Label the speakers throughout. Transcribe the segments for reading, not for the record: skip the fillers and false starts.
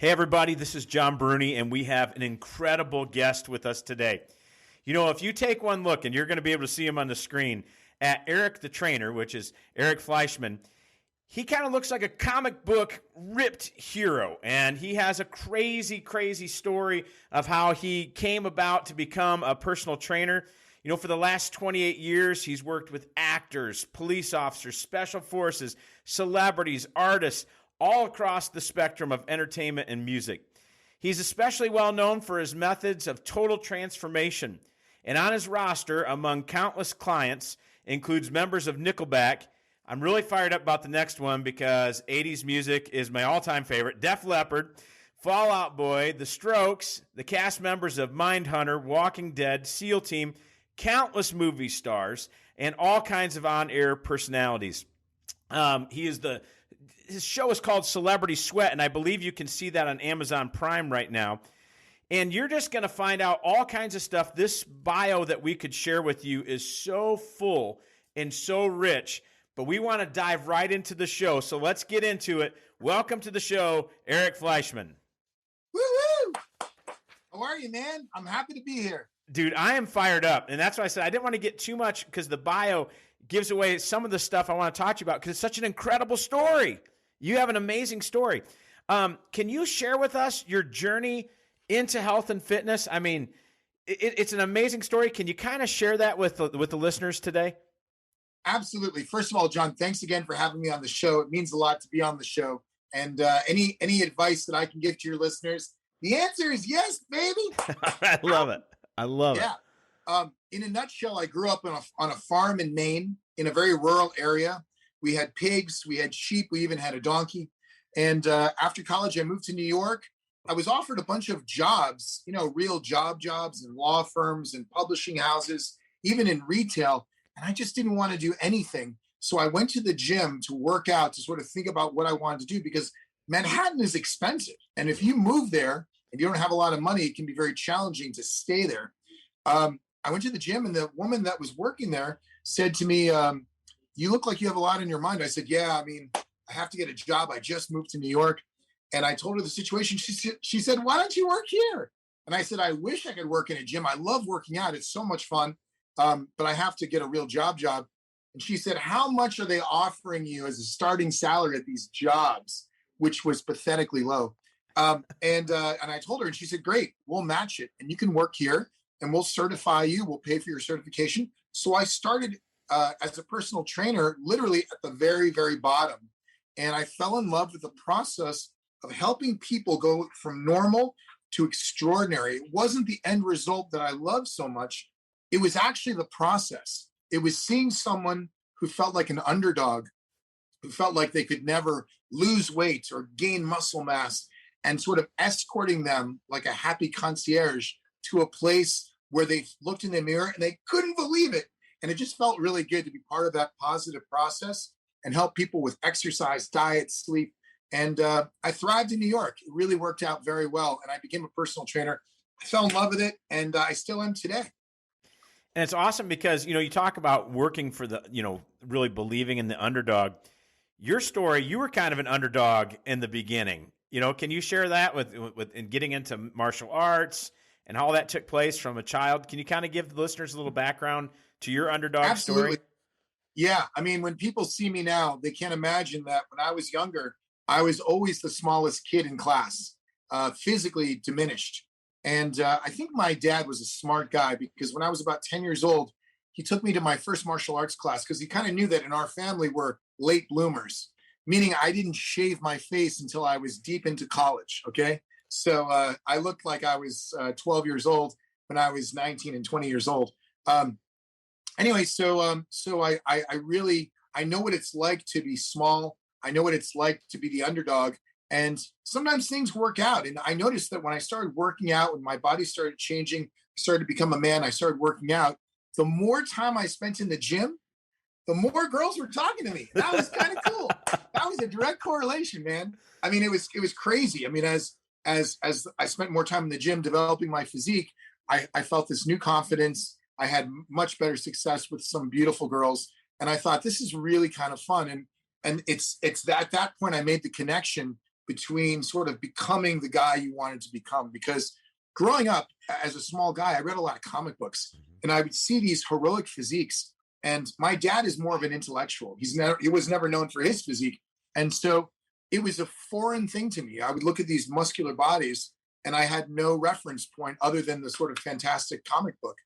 Speaker 1: Hey, everybody, this is John Bruni, and we have an incredible guest with us today. You know, if you take one look, and you're going to be able to see him on the screen, at Eric the Trainer, which is Eric Fleishman, he kind of looks like a comic book ripped hero, and he has a crazy, crazy story of how he came about to become a personal trainer. You know, for the last 28 years, he's worked with actors, police officers, special forces, celebrities, artists, all across the spectrum of entertainment and music. He's especially well known for his methods of total transformation, and on his roster, among countless clients, includes members of Nickelback. I'm really fired up about the next one because 80s music is my all-time favorite. Def Leppard, Fall Out Boy, The Strokes, the cast members of Mindhunter, Walking Dead, SEAL Team, countless movie stars, and all kinds of on-air personalities. His show is called Celebrity Sweat, and I believe you can see that on Amazon Prime right now. And you're just going to find out all kinds of stuff. This bio that we could share with you is so full and so rich, but we want to dive right into the show. So let's get into it. Welcome to the show, Eric Fleishman.
Speaker 2: Woo-hoo! How are you, man? I'm happy to be here.
Speaker 1: Dude, I am fired up, and that's why I said I didn't want to get too much because the bio gives away some of the stuff I want to talk to you about because it's such an incredible story. You have an amazing story. Can you share with us your journey into health and fitness? I mean, it's an amazing story. Can you kind of share that with the listeners today?
Speaker 2: Absolutely. First of all, John, thanks again for having me on the show. It means a lot to be on the show. And any advice that I can give to your listeners, the answer is yes, baby.
Speaker 1: I love it. I love it.
Speaker 2: In a nutshell, I grew up on a farm in Maine in a very rural area. We had pigs, we had sheep, we even had a donkey. And after college, I moved to New York. I was offered a bunch of jobs, you know, real jobs in law firms and publishing houses, even in retail. And I just didn't want to do anything. So I went to the gym to work out, to sort of think about what I wanted to do, because Manhattan is expensive. And if you move there and you don't have a lot of money, it can be very challenging to stay there. I went to the gym, and the woman that was working there said to me, you look like you have a lot on your mind. I said, yeah, I mean, I have to get a job. I just moved to New York. And I told her the situation. She said, why don't you work here? And I said, I wish I could work in a gym. I love working out. It's so much fun. But I have to get a real job. And she said, how much are they offering you as a starting salary at these jobs, which was pathetically low. And I told her, and she said, great, we'll match it. And you can work here and we'll certify you. We'll pay for your certification. So I started as a personal trainer, literally at the very, very bottom. And I fell in love with the process of helping people go from normal to extraordinary. It wasn't the end result that I loved so much. It was actually the process. It was seeing someone who felt like an underdog, who felt like they could never lose weight or gain muscle mass, and sort of escorting them like a happy concierge to a place where they looked in the mirror and they couldn't believe it. And it just felt really good to be part of that positive process and help people with exercise, diet, sleep. And I thrived in New York. It really worked out very well. And I became a personal trainer. I fell in love with it, and I still am today.
Speaker 1: And it's awesome because, you know, you talk about working for the, you know, really believing in the underdog. Your story, you were kind of an underdog in the beginning. You know, can you share that with in getting into martial arts and how that took place from a child? Can you kind of give the listeners a little background to your underdog
Speaker 2: Absolutely.
Speaker 1: story?
Speaker 2: Yeah. I mean, when people see me now, they can't imagine that when I was younger, I was always the smallest kid in class, physically diminished. And I think my dad was a smart guy, because when I was about 10 years old, he took me to my first martial arts class because he kind of knew that in our family we're late bloomers, meaning I didn't shave my face until I was deep into college. Okay. So I looked like I was 12 years old when I was 19 and 20 years old. Anyway, so I know what it's like to be small. I know what it's like to be the underdog. And sometimes things work out. And I noticed that when I started working out, when my body started changing, I started to become a man, I started working out. The more time I spent in the gym, the more girls were talking to me. That was kind of cool. That was a direct correlation, man. I mean, it was crazy. I mean, as I spent more time in the gym developing my physique, I felt this new confidence. I had much better success with some beautiful girls. And I thought, this is really kind of fun. And it's at that point I made the connection between sort of becoming the guy you wanted to become. Because growing up as a small guy, I read a lot of comic books, and I would see these heroic physiques. And my dad is more of an intellectual. He was never known for his physique. And so it was a foreign thing to me. I would look at these muscular bodies and I had no reference point other than the sort of fantastic comic book.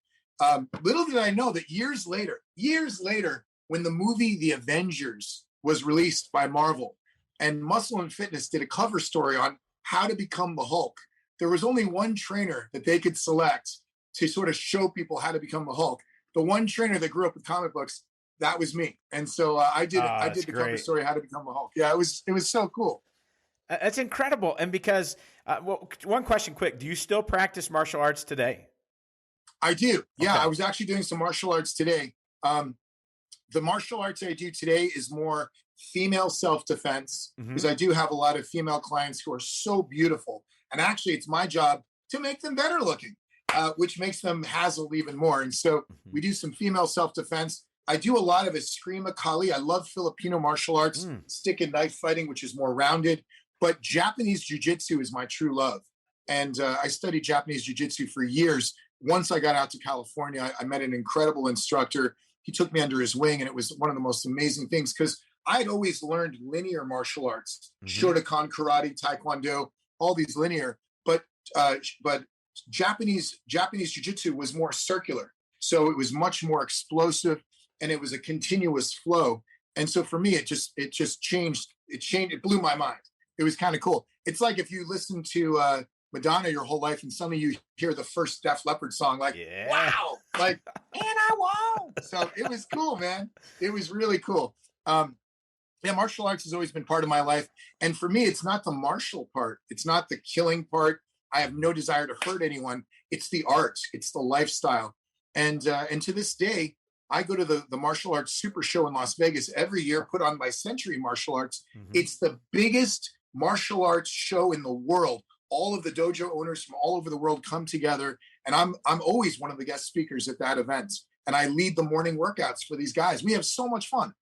Speaker 2: Little did I know that years later, when the movie The Avengers was released by Marvel, and Muscle and Fitness did a cover story on how to become the Hulk, there was only one trainer that they could select to sort of show people how to become the Hulk. The one trainer that grew up with comic books, that was me. And so I did the cover story, How to Become the Hulk. Yeah, it was so cool.
Speaker 1: That's incredible. And because, one question quick, do you still practice martial arts today?
Speaker 2: I do. Yeah,
Speaker 1: Okay.
Speaker 2: I was actually doing some martial arts today. The martial arts I do today is more female self-defense, because I do have a lot of female clients who are so beautiful. And actually, it's my job to make them better looking, which makes them hassle even more. And so we do some female self-defense. I do a lot of Eskrima Kali. I love Filipino martial arts, stick and knife fighting, which is more rounded. But Japanese jiu-jitsu is my true love. And I studied Japanese jiu-jitsu for years. Once I got out to California, I met an incredible instructor. He took me under his wing, and it was one of the most amazing things, because I had always learned linear martial arts, Shotokan, karate, taekwondo, all these linear. But Japanese jiu-jitsu was more circular. So it was much more explosive, and it was a continuous flow. And so for me, it just changed. It blew my mind. It was kind of cool. It's like if you listen to Madonna your whole life and suddenly you hear the first Def Leppard song, like, wow, like, and I won't. So it was cool, man. It was really cool. Yeah, martial arts has always been part of my life. And for me, it's not the martial part. It's not the killing part. I have no desire to hurt anyone. It's the art. It's the lifestyle. And to this day, I go to the martial arts super show in Las Vegas every year, put on by Century Martial Arts. It's the biggest martial arts show in the world. All of the dojo owners from all over the world come together, and I'm always one of the guest speakers at that event. And I lead the morning workouts for these guys. We have so much fun.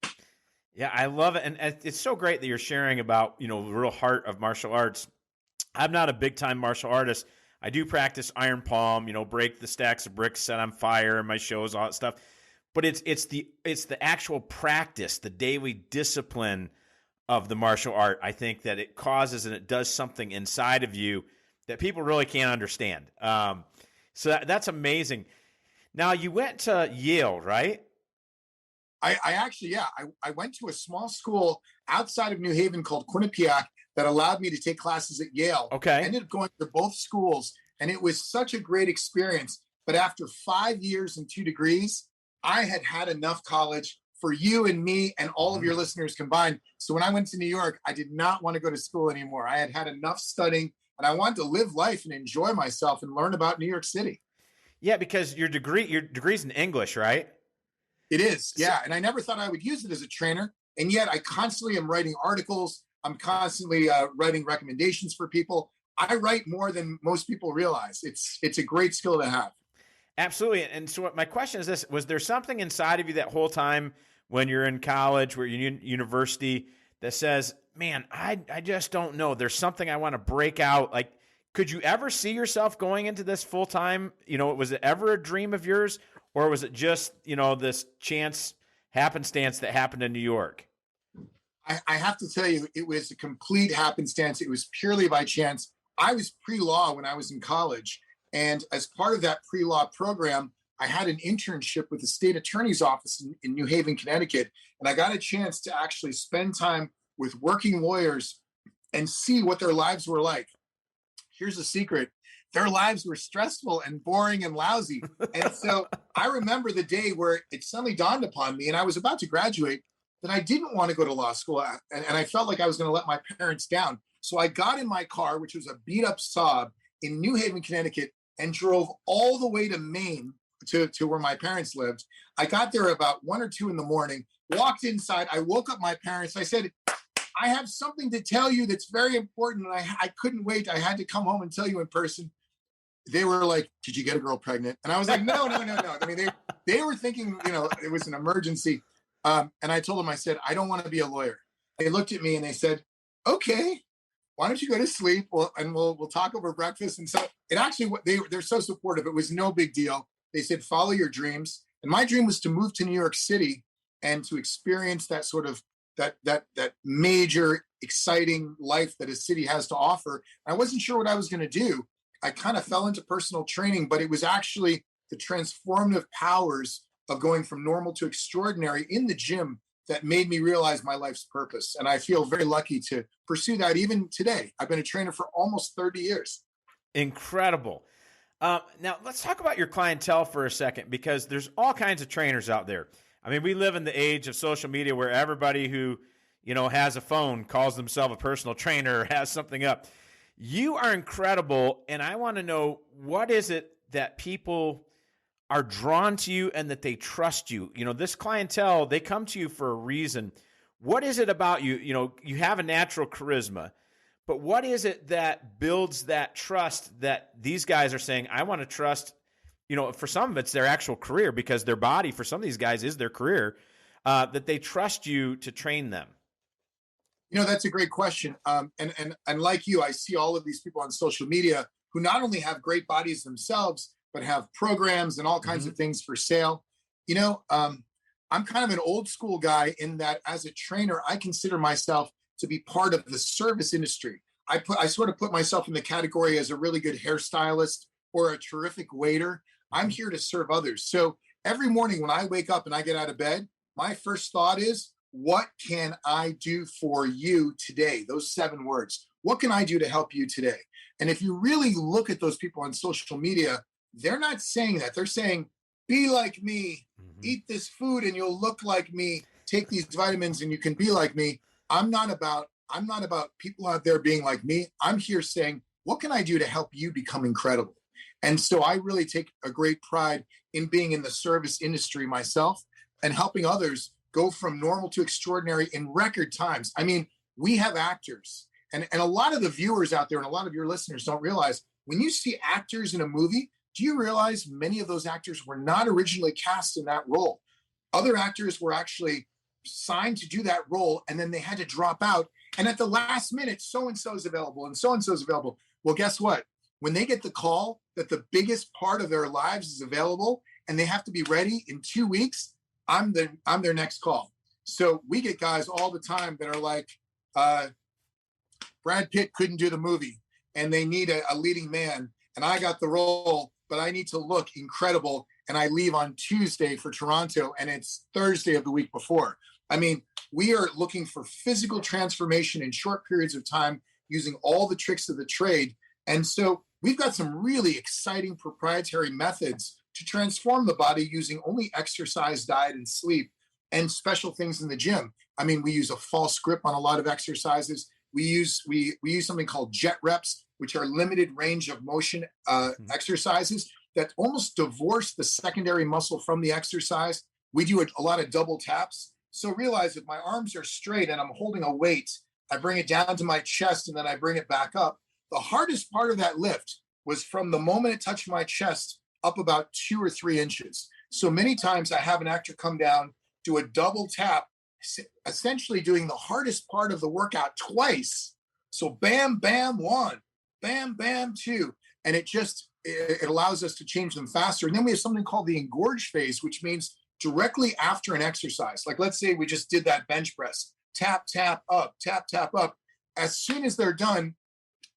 Speaker 1: Yeah, I love it. And it's so great that you're sharing about, the real heart of martial arts. I'm not a big time martial artist. I do practice iron palm, break the stacks of bricks set on fire in my shows, all that stuff. But it's the actual practice, the daily discipline of the martial art. I think that it causes and it does something inside of you that people really can't understand. So that's amazing. Now, you went to Yale, right?
Speaker 2: I actually, yeah, I went to a small school outside of New Haven called Quinnipiac that allowed me to take classes at Yale.
Speaker 1: Okay.
Speaker 2: I ended up going to both schools, and it was such a great experience. But after 5 years and 2 degrees, I had enough college for you and me and all of your listeners combined. So when I went to New York, I did not want to go to school anymore. I had enough studying, and I wanted to live life and enjoy myself and learn about New York City.
Speaker 1: Yeah, because your degree's in English, right?
Speaker 2: It is, yeah. And I never thought I would use it as a trainer. And yet I constantly am writing articles. I'm constantly writing recommendations for people. I write more than most people realize. It's a great skill to have.
Speaker 1: Absolutely. And so my question is this: was there something inside of you that whole time when you're in college, where you're in university, that says, man, I just don't know. There's something I want to break out. Like, could you ever see yourself going into this full time? Was it ever a dream of yours, or was it just, this happenstance that happened in New York?
Speaker 2: I have to tell you, it was a complete happenstance. It was purely by chance. I was pre-law when I was in college. And as part of that pre-law program, I had an internship with the state attorney's office in New Haven, Connecticut. And I got a chance to actually spend time with working lawyers and see what their lives were like. Here's a secret. Their lives were stressful and boring and lousy. And so I remember the day where it suddenly dawned upon me, and I was about to graduate, that I didn't want to go to law school. And I felt like I was going to let my parents down. So I got in my car, which was a beat up Saab, in New Haven, Connecticut, and drove all the way to Maine to where my parents lived. I got there about 1 or 2 in the morning, walked inside. I woke up my parents. I said, I have something to tell you that's very important. And I couldn't wait. I had to come home and tell you in person. They were like, did you get a girl pregnant? And I was like, no. I mean, they were thinking, it was an emergency. And I told them, I said, I don't want to be a lawyer. They looked at me and they said, okay. why don't you go to sleep? We'll talk over breakfast. And so it actually, they're so supportive. It was no big deal. They said, follow your dreams. And my dream was to move to New York City and to experience that sort of that major exciting life that a city has to offer. I wasn't sure what I was going to do. I kind of fell into personal training, but it was actually the transformative powers of going from normal to extraordinary in the gym that made me realize my life's purpose. And I feel very lucky to pursue that even today. I've been a trainer for almost 30 years.
Speaker 1: Incredible. Now, let's talk about your clientele for a second, because there's all kinds of trainers out there. I mean, we live in the age of social media where everybody who, has a phone calls themselves a personal trainer or has something up. You are incredible, and I want to know, what is it that people are drawn to you and that they trust you? This clientele, they come to you for a reason. What is it about you? You have a natural charisma, but what is it that builds that trust that these guys are saying, I want to trust? For some of it's their actual career, because their body, for some of these guys, is their career, that they trust you to train them.
Speaker 2: That's a great question. And like you, I see all of these people on social media who not only have great bodies themselves, but have programs and all kinds of things for sale. I'm kind of an old school guy in that as a trainer, I consider myself to be part of the service industry. I sort of put myself in the category as a really good hairstylist or a terrific waiter. I'm here to serve others. So every morning when I wake up and I get out of bed, my first thought is, what can I do for you today? Those 7 words. What can I do to help you today? And if you really look at those people on social media, they're not saying that. They're saying, be like me, eat this food and you'll look like me, take these vitamins and you can be like me. I'm not about people out there being like me. I'm here saying, what can I do to help you become incredible? And so I really take a great pride in being in the service industry myself and helping others go from normal to extraordinary in record times. I mean, we have actors, and a lot of the viewers out there and a lot of your listeners don't realize, when you see actors in a movie, do you realize many of those actors were not originally cast in that role? Other actors were actually signed to do that role, and then they had to drop out. And at the last minute, so-and-so is available and so-and-so is available. Well, guess what? When they get the call that the biggest part of their lives is available and they have to be ready in 2 weeks, I'm their next call. So we get guys all the time that are like, Brad Pitt couldn't do the movie and they need a leading man, and I got the role, but I need to look incredible. And I leave on Tuesday for Toronto and it's Thursday of the week before. I mean, we are looking for physical transformation in short periods of time using all the tricks of the trade. And so we've got some really exciting proprietary methods to transform the body using only exercise, diet, and sleep, and special things in the gym. I mean, we use a false grip on a lot of exercises. We use something called jet reps, which are limited range of motion exercises that almost divorce the secondary muscle from the exercise. We do a lot of double taps. So realize if my arms are straight and I'm holding a weight, I bring it down to my chest and then I bring it back up. The hardest part of that lift was from the moment it touched my chest up about 2 or 3 inches. So many times I have an actor come down, do a double tap, essentially doing the hardest part of the workout twice. So bam, bam, 1, bam, bam, 2. And it allows us to change them faster. And then we have something called the engorge phase, which means directly after an exercise. Like let's say we just did that bench press, tap, tap, up, tap, tap, up. As soon as they're done,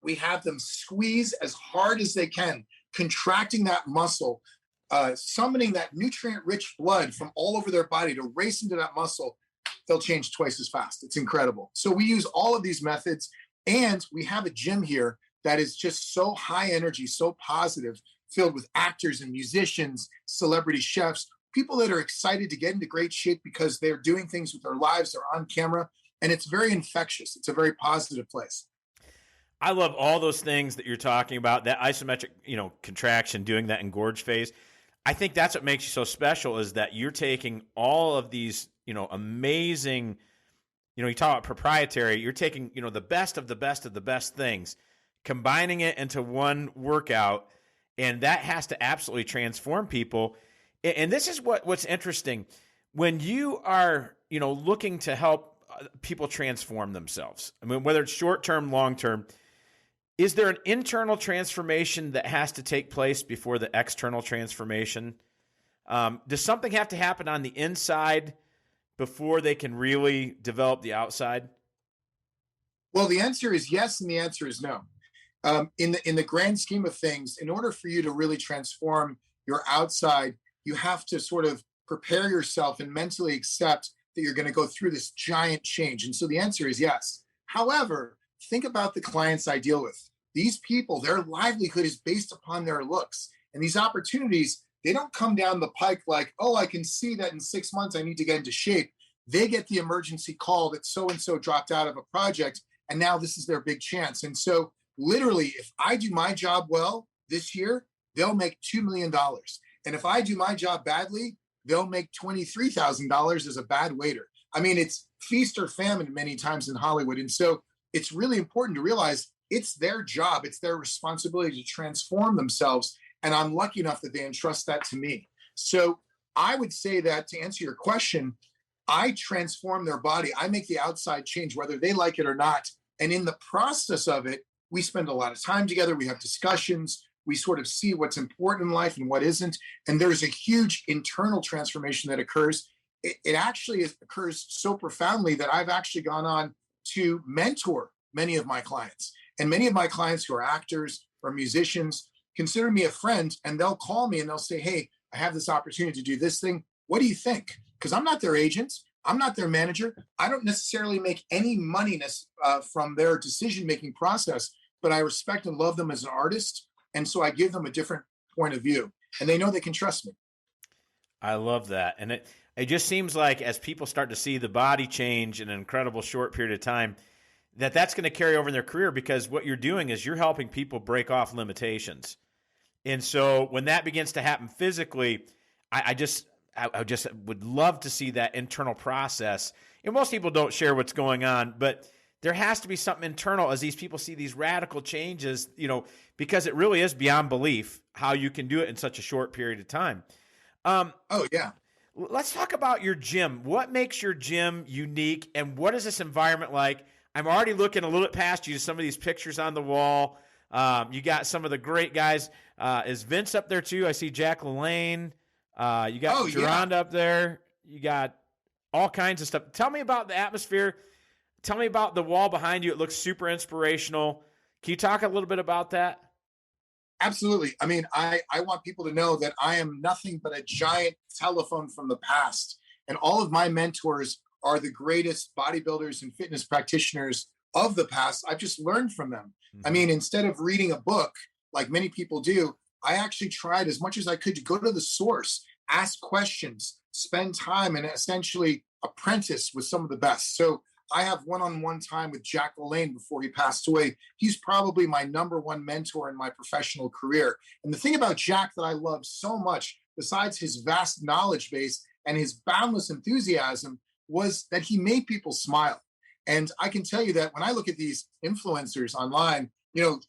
Speaker 2: we have them squeeze as hard as they can, contracting that muscle, summoning that nutrient-rich blood from all over their body to race into that muscle. They'll change twice as fast. It's incredible. So we use all of these methods, and we have a gym here that is just so high energy, so positive, filled with actors and musicians, celebrity chefs, people that are excited to get into great shape because they're doing things with their lives, they're on camera, and it's very infectious. It's a very positive place.
Speaker 1: I love all those things that you're talking about, that isometric, contraction, doing that engorge phase. I think that's what makes you so special, is that you're taking all of these, amazing, you talk about proprietary, you're taking, the best of the best of the best things, combining it into one workout, and that has to absolutely transform people. And this is what's interesting. When you are, looking to help people transform themselves? I mean, whether it's short-term, long-term, is there an internal transformation that has to take place before the external transformation? Does something have to happen on the inside before they can really develop the outside?
Speaker 2: Well, the answer is yes, and the answer is no. In the grand scheme of things, in order for you to really transform your outside, you have to sort of prepare yourself and mentally accept that you're going to go through this giant change. And so the answer is yes. However, think about the clients I deal with. These people, their livelihood is based upon their looks. And these opportunities, they don't come down the pike like, oh, I can see that in 6 months I need to get into shape. They get the emergency call that so and so dropped out of a project, and now this is their big chance. And so, literally, if I do my job well this year, they'll make $2 million. And if I do my job badly, they'll make $23,000 as a bad waiter. I mean, it's feast or famine many times in Hollywood. And so it's really important to realize it's their job, it's their responsibility to transform themselves. And I'm lucky enough that they entrust that to me. So I would say that, to answer your question, I transform their body. I make the outside change, whether they like it or not. And in the process of it, we spend a lot of time together. We have discussions. We sort of see what's important in life and what isn't. And there's a huge internal transformation that occurs. It actually occurs so profoundly that I've actually gone on to mentor many of my clients. And many of my clients who are actors or musicians consider me a friend, and they'll call me and they'll say, hey, I have this opportunity to do this thing. What do you think? Because I'm not their agent. I'm not their manager. I don't necessarily make any money from their decision-making process, but I respect and love them as an artist. And so I give them a different point of view, and they know they can trust me.
Speaker 1: I love that. And it just seems like as people start to see the body change in an incredible short period of time, that's going to carry over in their career, because what you're doing is you're helping people break off limitations. And so when that begins to happen physically, I just would love to see that internal process. And most people don't share what's going on, but there has to be something internal as these people see these radical changes, because it really is beyond belief how you can do it in such a short period of time.
Speaker 2: Oh, yeah.
Speaker 1: Let's talk about your gym. What makes your gym unique, and what is this environment like? I'm already looking a little bit past you to some of these pictures on the wall. You got some of the great guys. Is Vince up there too? I see Jack LaLanne. You got Geronda up there. You got all kinds of stuff. Tell me about the atmosphere. Tell me about the wall behind you. It looks super inspirational. Can you talk a little bit about that?
Speaker 2: Absolutely. I mean, I want people to know that I am nothing but a giant telephone from the past. And all of my mentors are the greatest bodybuilders and fitness practitioners of the past. I've just learned from them. Mm-hmm. I mean, instead of reading a book like many people do, I actually tried as much as I could to go to the source, ask questions, spend time, and essentially apprentice with some of the best. So I have one-on-one time with Jack LaLanne before he passed away. He's probably my number one mentor in my professional career. And the thing about Jack that I love so much, besides his vast knowledge base and his boundless enthusiasm, was that he made people smile. And I can tell you that when I look at these influencers online,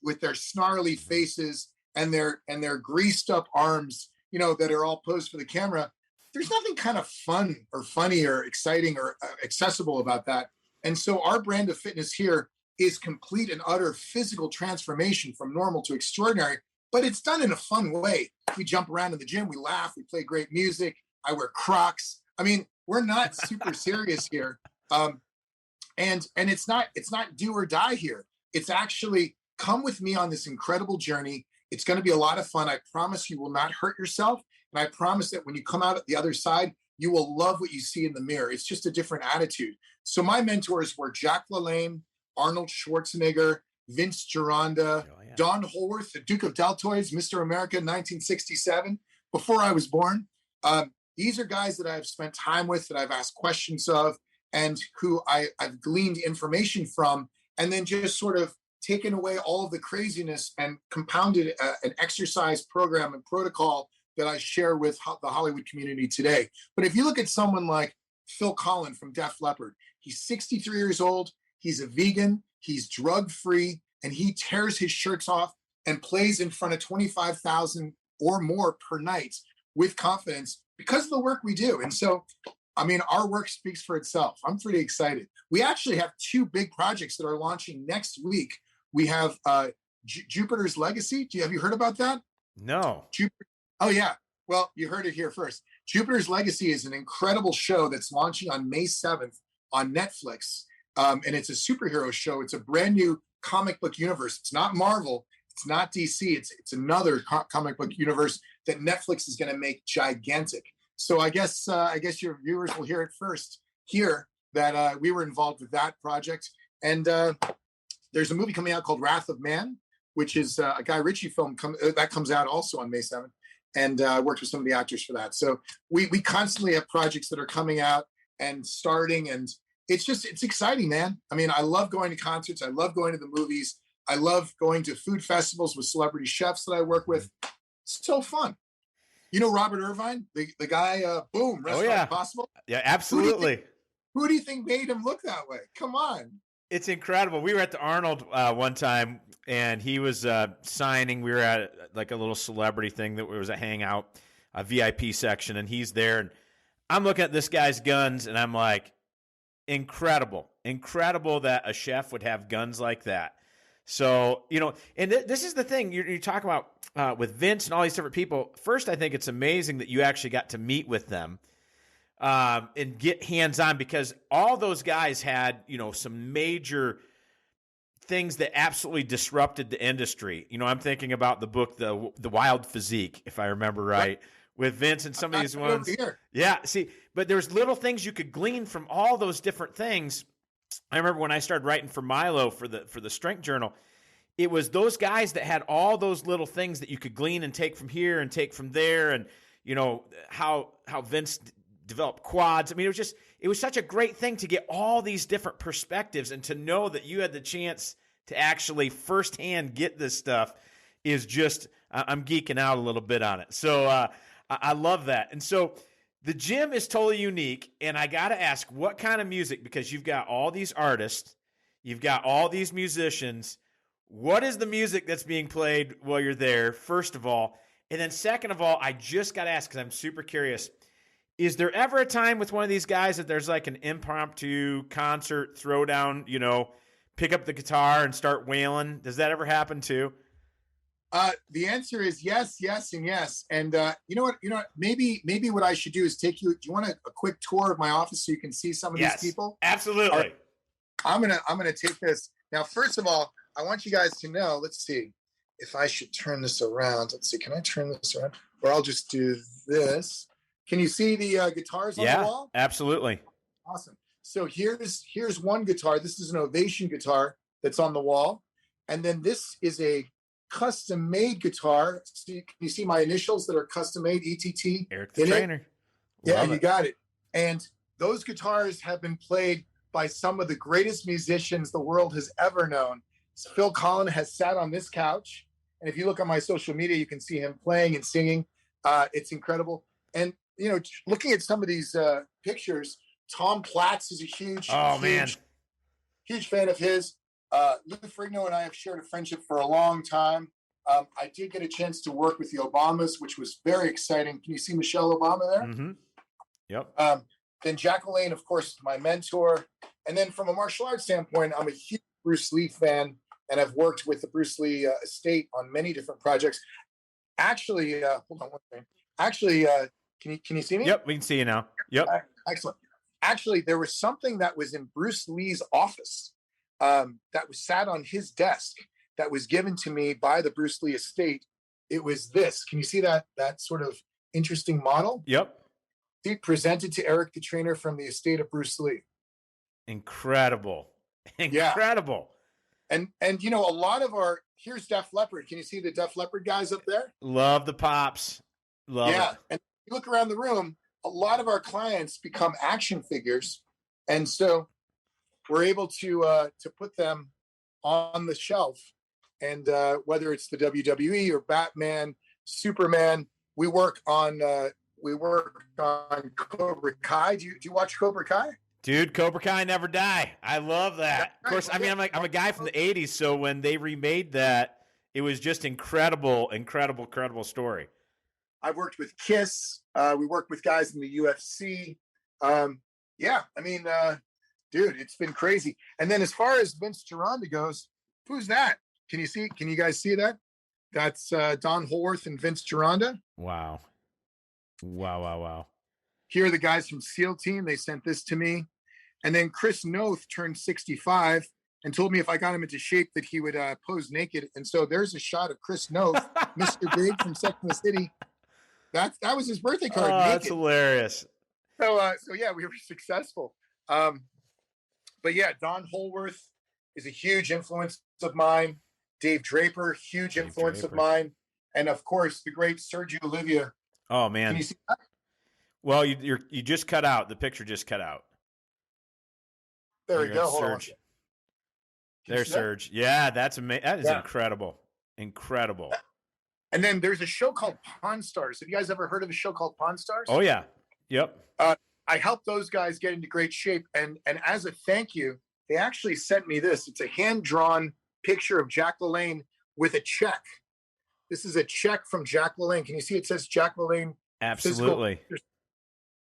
Speaker 2: with their snarly faces and their greased up arms, that are all posed for the camera, there's nothing kind of fun or funny or exciting or accessible about that. And so our brand of fitness here is complete and utter physical transformation from normal to extraordinary, but it's done in a fun way. We jump around in the gym, we laugh, we play great music. I wear Crocs. I mean, we're not super serious here. And it's not do or die here. It's actually come with me on this incredible journey. It's going to be a lot of fun. I promise you will not hurt yourself. And I promise that when you come out at the other side, you will love what you see in the mirror. It's just a different attitude. So my mentors were Jack LaLanne, Arnold Schwarzenegger, Vince Gironda, Don Holworth, the Duke of Deltoids, Mr. America 1967, before I was born. These are guys that I've spent time with, that I've asked questions of, and who I've gleaned information from, and then just sort of taken away all of the craziness and compounded an exercise program and protocol that I share with the Hollywood community today. But if you look at someone like Phil Collin from Def Leppard, he's 63 years old, he's a vegan, he's drug-free, and he tears his shirts off and plays in front of 25,000 or more per night with confidence because of the work we do. And so I mean, our work speaks for itself. I'm pretty excited. We actually have two big projects that are launching next week. We have Jupiter's Legacy. Have you heard about that?
Speaker 1: No.
Speaker 2: Jupiter. Oh yeah. Well, you heard it here first. Jupiter's Legacy is an incredible show that's launching on May 7th on Netflix, and it's a superhero show. It's a brand new comic book universe. It's not Marvel. It's not DC. It's another comic book universe that Netflix is going to make gigantic. So I guess your viewers will hear it first here that we were involved with that project. And there's a movie coming out called Wrath of Man, which is a Guy Ritchie film that comes out also on May 7th. And I worked with some of the actors for that. So we constantly have projects that are coming out and starting, and it's exciting, man. I mean, I love going to concerts. I love going to the movies. I love going to food festivals with celebrity chefs that I work with. It's so fun. You know Robert Irvine, the guy, boom, Restaurant Impossible?
Speaker 1: Yeah, absolutely.
Speaker 2: Who do you think made him look that way? Come on.
Speaker 1: It's incredible. We were at the Arnold one time, and he was signing. We were at like a little celebrity thing that was a hangout, a VIP section, and he's there. And I'm looking at this guy's guns, and I'm like, incredible that a chef would have guns like that. So, and this is the thing you talk about with Vince and all these different people. First, I think it's amazing that you actually got to meet with them and get hands-on, because all those guys had, some major things that absolutely disrupted the industry. I'm thinking about the book, The Wild Physique, if I remember right, with Vince and some of these ones. Yeah, see, but there's little things you could glean from all those different things. I remember when I started writing for Milo for the Strength Journal, it was those guys that had all those little things that you could glean and take from here and take from there, and how Vince developed quads. I mean, it was such a great thing to get all these different perspectives, and to know that you had the chance to actually firsthand get this stuff is just, I'm geeking out a little bit on it. So I love that. And so the gym is totally unique, and I got to ask, what kind of music, because you've got all these artists, you've got all these musicians, what is the music that's being played while you're there, first of all? And then second of all, I just got to ask, because I'm super curious, is there ever a time with one of these guys that there's like an impromptu concert throwdown, pick up the guitar and start wailing? Does that ever happen too?
Speaker 2: The answer is yes, yes, and yes. And you know what? Maybe what I should do is take you. Do you want a quick tour of my office so you can see some of these people?
Speaker 1: Absolutely.
Speaker 2: Right. I'm gonna take this now. First of all, I want you guys to know. Let's see if I should turn this around. Let's see. Can I turn this around? Or I'll just do this. Can you see the guitars on the wall?
Speaker 1: Yeah, absolutely.
Speaker 2: Awesome. So here's one guitar. This is an Ovation guitar that's on the wall, and then this is a custom-made guitar. Can you see my initials that are custom-made? ETT.
Speaker 1: Eric the Trainer.
Speaker 2: Yeah, you got it. And those guitars have been played by some of the greatest musicians the world has ever known. So Phil Collins has sat on this couch, and if you look on my social media, you can see him playing and singing. It's incredible. And looking at some of these pictures, Tom Platz is a huge fan of his. Lou Ferrigno and I have shared a friendship for a long time. I did get a chance to work with the Obamas, which was very exciting. Can you see Michelle Obama there?
Speaker 1: Mm-hmm. Yep.
Speaker 2: Then Jack LaLanne, of course, my mentor. And then from a martial arts standpoint, I'm a huge Bruce Lee fan, and I've worked with the Bruce Lee estate on many different projects. Actually, hold on one second. Actually, can you see me?
Speaker 1: Yep, we can see you now. Yep.
Speaker 2: Excellent. Actually, there was something that was in Bruce Lee's office that was sat on his desk that was given to me by the Bruce Lee estate. It was this. Can you see that sort of interesting model?
Speaker 1: Yep.
Speaker 2: See, presented to Eric the Trainer from the estate of Bruce Lee.
Speaker 1: Incredible.
Speaker 2: Yeah. And a lot of here's Def Leppard. Can you see the Def Leppard guys up there?
Speaker 1: Love the pops. Love it.
Speaker 2: And you look around the room, a lot of our clients become action figures. And so we're able to put them on the shelf. And whether it's the WWE or Batman, Superman, we work on Cobra Kai. Do you watch Cobra Kai?
Speaker 1: Dude, Cobra Kai never die. I love that. Of course, I mean, I'm a guy from the 80s, so when they remade that, it was just incredible story.
Speaker 2: I've worked with Kiss. We worked with guys in the UFC. Yeah, I mean, dude, it's been crazy. And then as far as Vince Gironda goes, who's that? Can you guys see that? That's Don Holworth and Vince Gironda.
Speaker 1: Wow. Wow.
Speaker 2: Here are the guys from SEAL Team. They sent this to me. And then Chris Noth turned 65 and told me if I got him into shape that he would pose naked. And so there's a shot of Chris Noth, Mr. Big from Sex and the City. That was his birthday card.
Speaker 1: Oh,
Speaker 2: naked.
Speaker 1: That's hilarious.
Speaker 2: So yeah, we were successful. But yeah, Don Holworth is a huge influence of mine. Dave Draper, huge influence of mine. And of course, the great Sergio Olivia.
Speaker 1: Oh, man.
Speaker 2: Can you see that?
Speaker 1: Well, you just cut out. The picture just cut out.
Speaker 2: There we go. Hold on.
Speaker 1: There's Serge. Yeah, that's amazing. That is incredible. Incredible.
Speaker 2: And then there's a show called Pawn Stars. Have you guys ever heard of a show called Pawn Stars?
Speaker 1: Oh, yeah. Yep.
Speaker 2: I helped those guys get into great shape. And as a thank you, they actually sent me this. It's a hand-drawn picture of Jack LaLanne with a check. This is a check from Jack LaLanne. Can you see it says Jack LaLanne?
Speaker 1: Absolutely.
Speaker 2: Physical.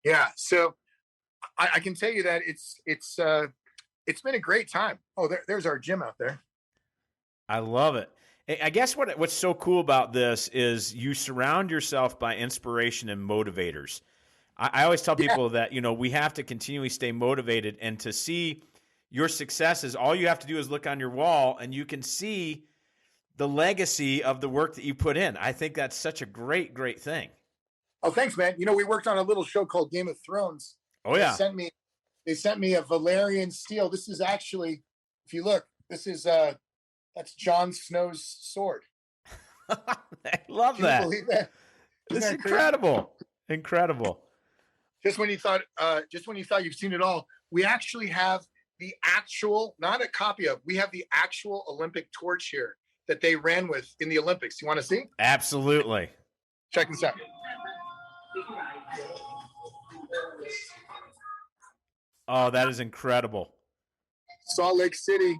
Speaker 2: Yeah. So I can tell you that it's been a great time. Oh, there's our gym out there.
Speaker 1: I love it. I guess what's so cool about this is you surround yourself by inspiration and motivators. I always tell people that, we have to continually stay motivated, and to see your successes, all you have to do is look on your wall and you can see the legacy of the work that you put in. I think that's such a great, great thing.
Speaker 2: Oh, thanks, man. We worked on a little show called Game of Thrones.
Speaker 1: Oh, yeah.
Speaker 2: They sent me a Valyrian steel. This is actually, if you look, this is that's Jon Snow's sword.
Speaker 1: I love
Speaker 2: Can
Speaker 1: that.
Speaker 2: you believe that?
Speaker 1: It's incredible. Incredible.
Speaker 2: Just when you thought you've seen it all, we actually have the actual, not a copy of, we have the actual Olympic torch here that they ran with in the Olympics. You want to see?
Speaker 1: Absolutely.
Speaker 2: Check this out.
Speaker 1: Oh, that is incredible.
Speaker 2: Salt Lake City,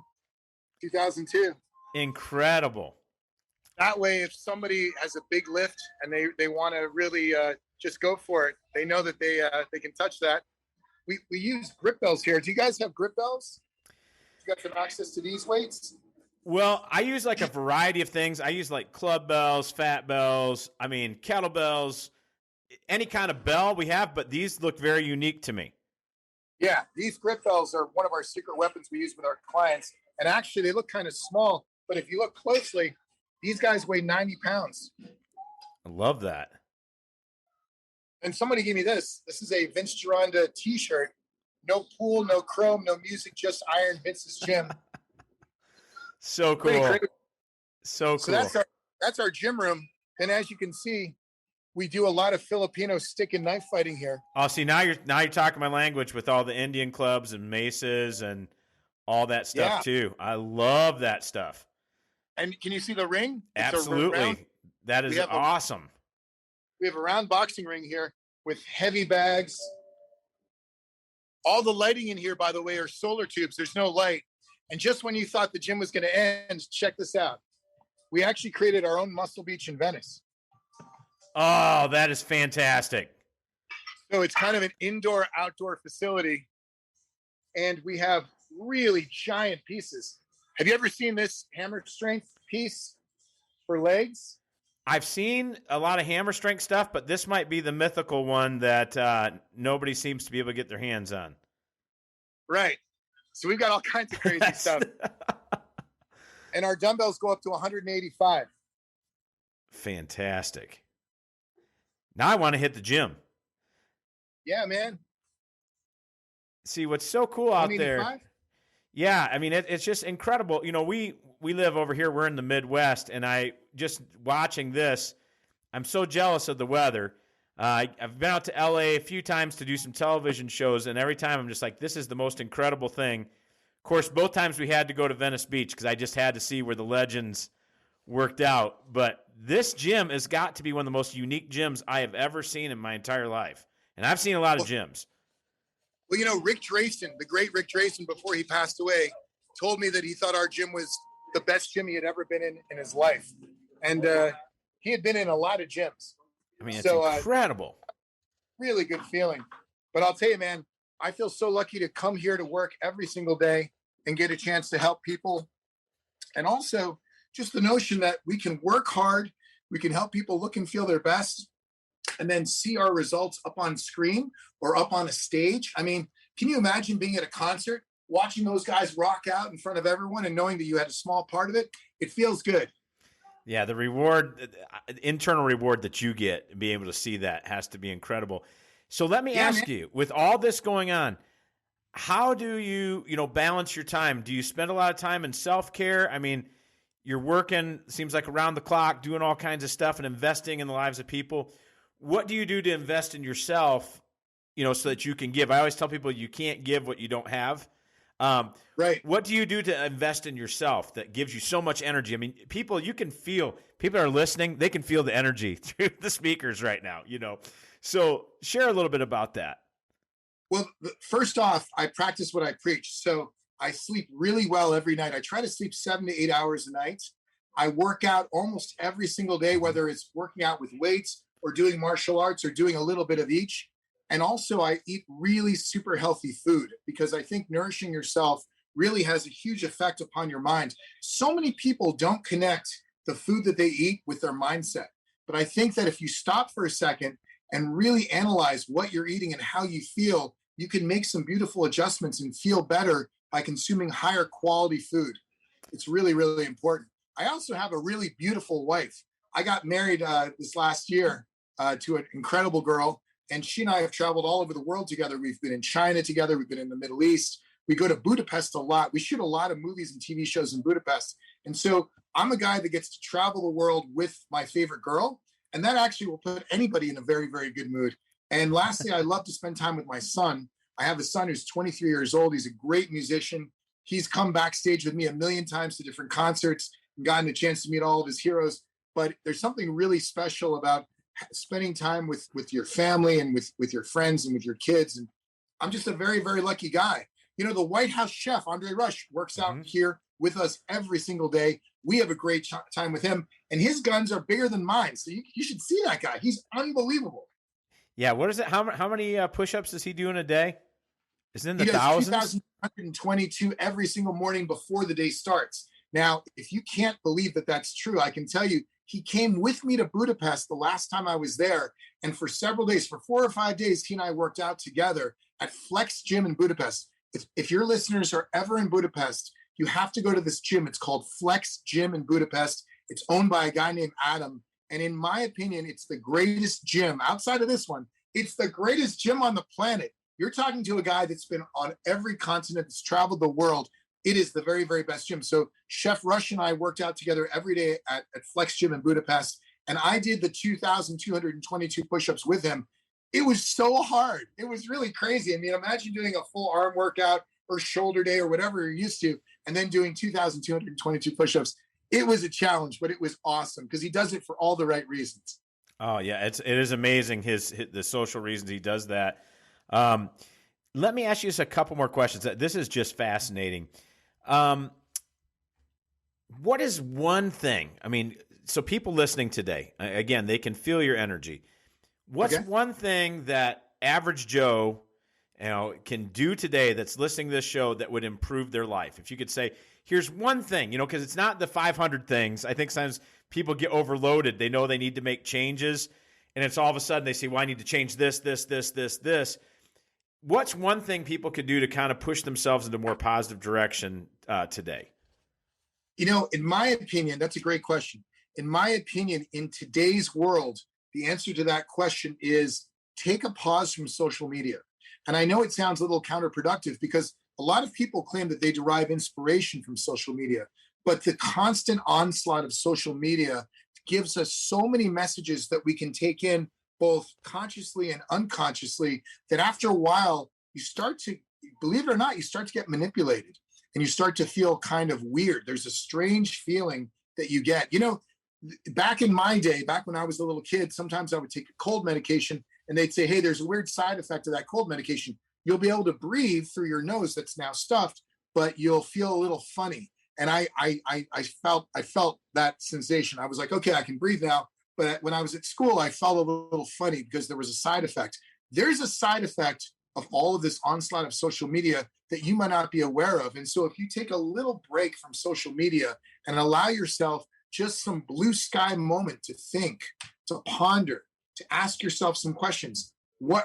Speaker 2: 2002.
Speaker 1: Incredible.
Speaker 2: That way, if somebody has a big lift and they want to really just go for it, they know that they can touch that. We use grip bells here. Do you guys have grip bells? You got some access to these weights?
Speaker 1: Well, I use like a variety of things. I use like club bells, fat bells, kettlebells, any kind of bell we have, but these look very unique to me.
Speaker 2: Yeah, these grip bells are one of our secret weapons we use with our clients. And actually, they look kind of small, but if you look closely, these guys weigh 90 pounds.
Speaker 1: I love that.
Speaker 2: And somebody gave me this. This is a Vince Gironda t-shirt. No pool, no chrome, no music, just Iron Vince's gym.
Speaker 1: So cool. So cool.
Speaker 2: So that's our gym room. And as you can see, we do a lot of Filipino stick and knife fighting here.
Speaker 1: Oh, see, now you're talking my language with all the Indian clubs and maces and all that stuff too. I love that stuff.
Speaker 2: And can you see the ring?
Speaker 1: Absolutely. That is awesome.
Speaker 2: We have a round boxing ring here with heavy bags. All the lighting in here, by the way, are solar tubes. There's no light. And just when you thought the gym was going to end, check this out. We actually created our own Muscle Beach in Venice.
Speaker 1: Oh, that is fantastic.
Speaker 2: So it's kind of an indoor-outdoor facility. And we have really giant pieces. Have you ever seen this hammer strength piece for legs?
Speaker 1: I've seen a lot of hammer strength stuff, but this might be the mythical one that nobody seems to be able to get their hands on.
Speaker 2: Right. So we've got all kinds of crazy stuff. And our dumbbells go up to 185.
Speaker 1: Fantastic. Now I want to hit the gym.
Speaker 2: Yeah, man.
Speaker 1: See, what's so cool out there. Yeah, I mean, it's just incredible. We live over here. We're in the Midwest, and I just watching this, I'm so jealous of the weather. I've been out to L.A. a few times to do some television shows, and every time I'm just like, this is the most incredible thing. Of course, both times we had to go to Venice Beach because I just had to see where the legends worked out. But this gym has got to be one of the most unique gyms I have ever seen in my entire life. And I've seen a lot of gyms.
Speaker 2: Well, Rick Drayson, the great Rick Drayson, before he passed away, told me that he thought our gym was the best gym he had ever been in his life. And he had been in a lot of gyms.
Speaker 1: I mean, it's incredible.
Speaker 2: Really good feeling. But I'll tell you, man, I feel so lucky to come here to work every single day and get a chance to help people. And also just the notion that we can work hard, we can help people look and feel their best, and then see our results up on screen or up on a stage. I mean, can you imagine being at a concert, watching those guys rock out in front of everyone and knowing that you had a small part of it? It feels good.
Speaker 1: Yeah, the reward, internal reward that you get, being able to see that has to be incredible. So let me ask you, with all this going on, how do you, balance your time? Do you spend a lot of time in self-care? I mean, you're working, seems like around the clock, doing all kinds of stuff and investing in the lives of people. What do you do to invest in yourself, so that you can give? I always tell people you can't give what you don't have.
Speaker 2: Right.
Speaker 1: What do you do to invest in yourself that gives you so much energy? I mean, people are listening, they can feel the energy through the speakers right now, So share a little bit about that.
Speaker 2: Well, first off, I practice what I preach. So I sleep really well every night. I try to sleep 7 to 8 hours a night. I work out almost every single day, whether it's working out with weights or doing martial arts or doing a little bit of each. And also I eat really super healthy food because I think nourishing yourself really has a huge effect upon your mind. So many people don't connect the food that they eat with their mindset. But I think that if you stop for a second and really analyze what you're eating and how you feel, you can make some beautiful adjustments and feel better by consuming higher quality food. It's really, really important. I also have a really beautiful wife. I got married this last year to an incredible girl, and she and I have traveled all over the world together. We've been in China together. We've been in the Middle East. We go to Budapest a lot. We shoot a lot of movies and TV shows in Budapest. And so I'm a guy that gets to travel the world with my favorite girl. And that actually will put anybody in a very, very good mood. And lastly, I love to spend time with my son. I have a son who's 23 years old. He's a great musician. He's come backstage with me a million times to different concerts and gotten a chance to meet all of his heroes. But there's something really special about spending time with your family and with your friends and with your kids. And I'm just a very, very lucky guy. The White House chef, Andre Rush, works out here with us every single day. We have a great time with him, and his guns are bigger than mine. So you should see that guy. He's unbelievable.
Speaker 1: Yeah. What is it? How many push-ups does he do in a day? Is it in the thousands?
Speaker 2: 2,122 every single morning before the day starts. Now, if you can't believe that that's true, I can tell you, he came with me to Budapest the last time I was there. And for several days, for 4 or 5 days, he and I worked out together at Flex Gym in Budapest. If your listeners are ever in Budapest, you have to go to this gym. It's called Flex Gym in Budapest. It's owned by a guy named Adam. And in my opinion, it's the greatest gym outside of this one. It's the greatest gym on the planet. You're talking to a guy that's been on every continent, that's traveled the world. It is the very, very best gym. So Chef Rush and I worked out together every day at Flex Gym in Budapest. And I did the 2,222 push-ups with him. It was so hard. It was really crazy. I mean, imagine doing a full arm workout or shoulder day or whatever you're used to, and then doing 2,222 push-ups. It was a challenge, but it was awesome because he does it for all the right reasons.
Speaker 1: Oh yeah, it is amazing the social reasons he does that. Let me ask you just a couple more questions. This is just fascinating. What is one thing? I mean, so people listening today, again, they can feel your energy. What's one thing that average Joe, can do today that's listening to this show that would improve their life? If you could say, here's one thing, because it's not the 500 things. I think sometimes people get overloaded. They know they need to make changes, and it's all of a sudden they say, well, I need to change this. What's one thing people could do to kind of push themselves into a more positive direction today?
Speaker 2: In my opinion, that's a great question. In my opinion, in today's world, the answer to that question is take a pause from social media. And I know it sounds a little counterproductive because a lot of people claim that they derive inspiration from social media, but the constant onslaught of social media gives us so many messages that we can take in both consciously and unconsciously that after a while, you start to, believe it or not, you start to get manipulated and you start to feel kind of weird. There's a strange feeling that you get. Back in my day, back when I was a little kid, sometimes I would take a cold medication and they'd say, hey, there's a weird side effect of that cold medication. You'll be able to breathe through your nose that's now stuffed, but you'll feel a little funny. And I felt that sensation. I was like, okay, I can breathe now. But when I was at school, I felt a little funny because there was a side effect. There's a side effect of all of this onslaught of social media that you might not be aware of. And so if you take a little break from social media and allow yourself just some blue sky moment to think, to ponder, to ask yourself some questions.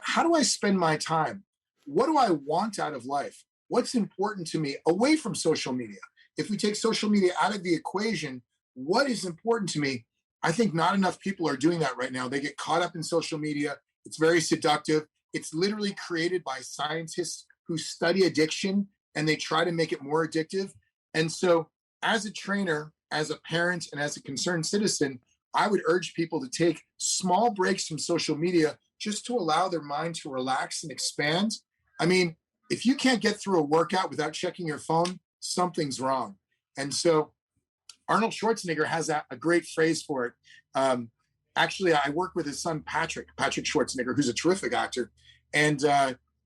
Speaker 2: How do I spend my time? What do I want out of life? What's important to me away from social media? If we take social media out of the equation, what is important to me? I think not enough people are doing that right now. They get caught up in social media. It's very seductive. It's literally created by scientists who study addiction, and they try to make it more addictive. And so as a trainer, as a parent, and as a concerned citizen, I would urge people to take small breaks from social media just to allow their mind to relax and expand. I mean, if you can't get through a workout without checking your phone, something's wrong. And so Arnold Schwarzenegger has a great phrase for it. Actually, I work with his son, Patrick Schwarzenegger, who's a terrific actor. And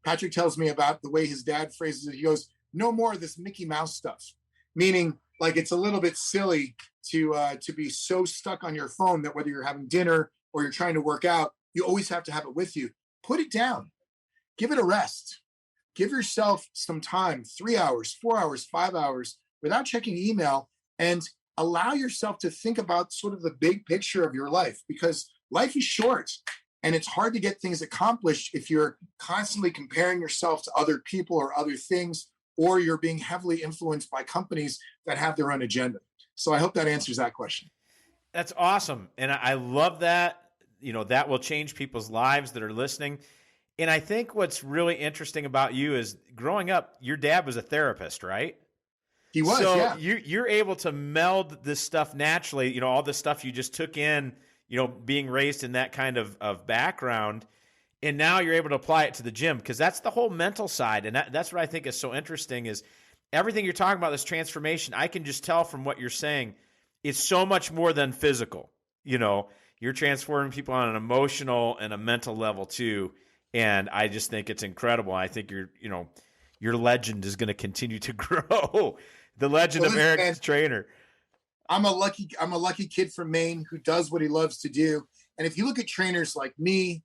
Speaker 2: Patrick tells me about the way his dad phrases it. He goes, no more of this Mickey Mouse stuff, meaning like it's a little bit silly to be so stuck on your phone that whether you're having dinner or you're trying to work out, you always have to have it with you. Put it down. Give it a rest. Give yourself some time, 3 hours, 4 hours, 5 hours, without checking email, and allow yourself to think about sort of the big picture of your life, because life is short and it's hard to get things accomplished if you're constantly comparing yourself to other people or other things, or you're being heavily influenced by companies that have their own agenda. So I hope that answers that question.
Speaker 1: That's awesome. And I love that. You know, that will change people's lives that are listening. And I think what's really interesting about you is growing up, your dad was a therapist, right?
Speaker 2: He was,
Speaker 1: so
Speaker 2: yeah.
Speaker 1: You're able to meld this stuff naturally, you know, all the stuff you just took in, you know, being raised in that kind of background. And now you're able to apply it to the gym, because that's the whole mental side. And that's what I think is so interesting is everything you're talking about, this transformation, I can just tell from what you're saying, it's so much more than physical. You know, you're transforming people on an emotional and a mental level too. And I just think it's incredible. I think your legend is going to continue to grow. The legend of Eric the Trainer.
Speaker 2: I'm a lucky kid from Maine who does what he loves to do. And if you look at trainers like me,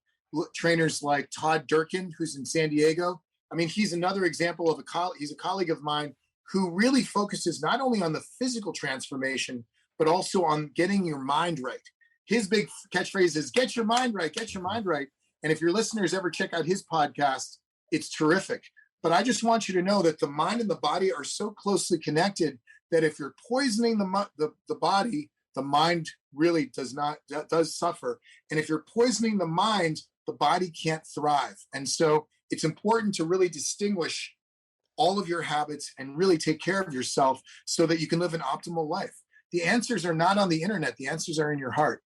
Speaker 2: trainers like Todd Durkin, who's in San Diego, I mean, he's another example of he's a colleague of mine who really focuses not only on the physical transformation, but also on getting your mind right. His big catchphrase is get your mind right, get your mind right. And if your listeners ever check out his podcast, it's terrific. But I just want you to know that the mind and the body are so closely connected that if you're poisoning the body, the mind really does suffer. And if you're poisoning the mind, the body can't thrive. And so it's important to really distinguish all of your habits and really take care of yourself so that you can live an optimal life. The answers are not on the internet. The answers are in your heart.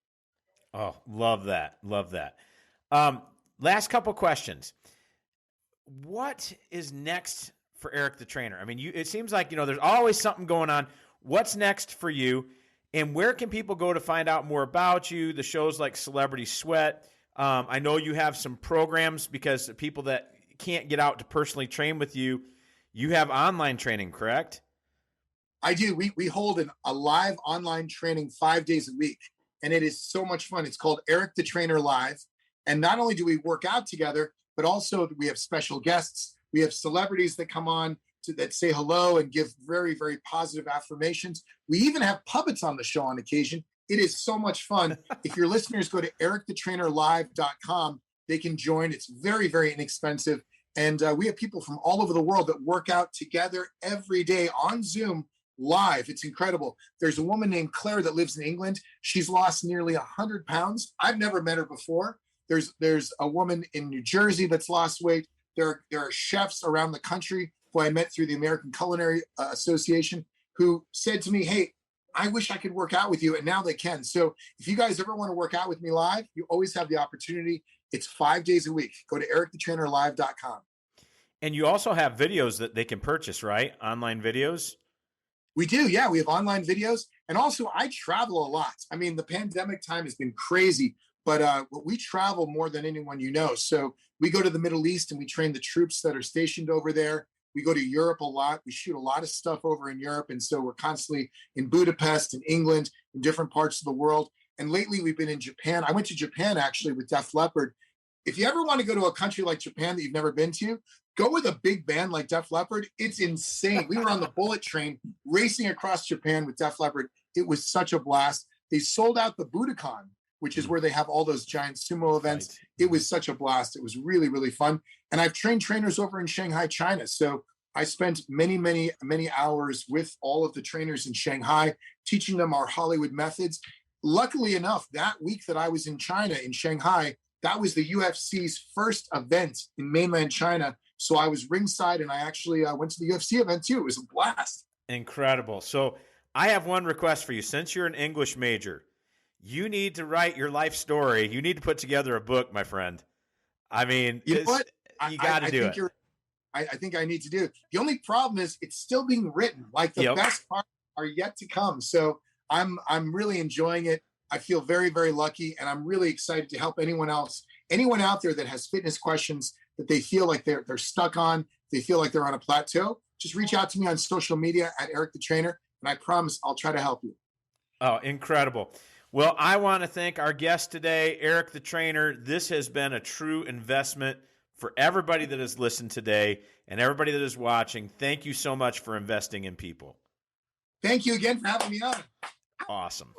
Speaker 1: Oh, love that. Love that. Last couple questions. What is next for Eric the Trainer? I mean, it seems like, there's always something going on. What's next for you? And where can people go to find out more about you? The shows like Celebrity Sweat. I know you have some programs because people that can't get out to personally train with you, you have online training, correct?
Speaker 2: I do. We hold a live online training 5 days a week, and it is so much fun. It's called Eric the Trainer Live. And not only do we work out together, but also we have special guests. We have celebrities that come on that say hello and give very, very positive affirmations. We even have puppets on the show on occasion. It is so much fun. If your listeners go to ericthetrainerlive.com, they can join. It's very, very inexpensive. And we have people from all over the world that work out together every day on Zoom live. It's incredible. There's a woman named Claire that lives in England. She's lost nearly 100 pounds. I've never met her before. There's a woman in New Jersey that's lost weight. There are chefs around the country who I met through the American Culinary Association who said to me, hey, I wish I could work out with you. And now they can. So if you guys ever want to work out with me live, you always have the opportunity. It's 5 days a week. Go to ericthetrainerlive.com.
Speaker 1: And you also have videos that they can purchase, right? Online videos?
Speaker 2: We do. Yeah, we have online videos. And also I travel a lot. I mean, the pandemic time has been crazy, but we travel more than anyone you know. So we go to the Middle East and we train the troops that are stationed over there. We go to Europe a lot. We shoot a lot of stuff over in Europe. And so we're constantly in Budapest, in England, in different parts of the world. And lately we've been in Japan. I went to Japan actually with Def Leppard. if you ever want to go to a country like Japan that you've never been to, go with a big band like Def Leppard. It's insane. We were on the bullet train racing across Japan with Def Leppard. It was such a blast. They sold out the Budokan, which is where they have all those giant sumo events. Right. It was such a blast. It was really, really fun. And I've trained trainers over in Shanghai, China. So I spent many, many, many hours with all of the trainers in Shanghai, teaching them our Hollywood methods. Luckily enough, that week that I was in China, in Shanghai, that was the UFC's first event in mainland China. So I was ringside, and I actually went to the UFC event too. It was a blast.
Speaker 1: Incredible. So I have one request for you. Since you're an English major, you need to write your life story. You need to put together a book, my friend. I mean,
Speaker 2: you know what?
Speaker 1: You got to do it.
Speaker 2: I think I need to do it. The only problem is it's still being written. Like the best parts are yet to come. So I'm really enjoying it. I feel very, very lucky, and I'm really excited to help anyone out there that has fitness questions that they feel like they're stuck on, they feel like they're on a plateau. Just reach out to me on social media at Eric the Trainer, and I promise I'll try to help you.
Speaker 1: Oh, incredible. Well, I want to thank our guest today, Eric the Trainer. This has been a true investment for everybody that has listened today and everybody that is watching. Thank you so much for investing in people.
Speaker 2: Thank you again for having me on.
Speaker 1: Awesome.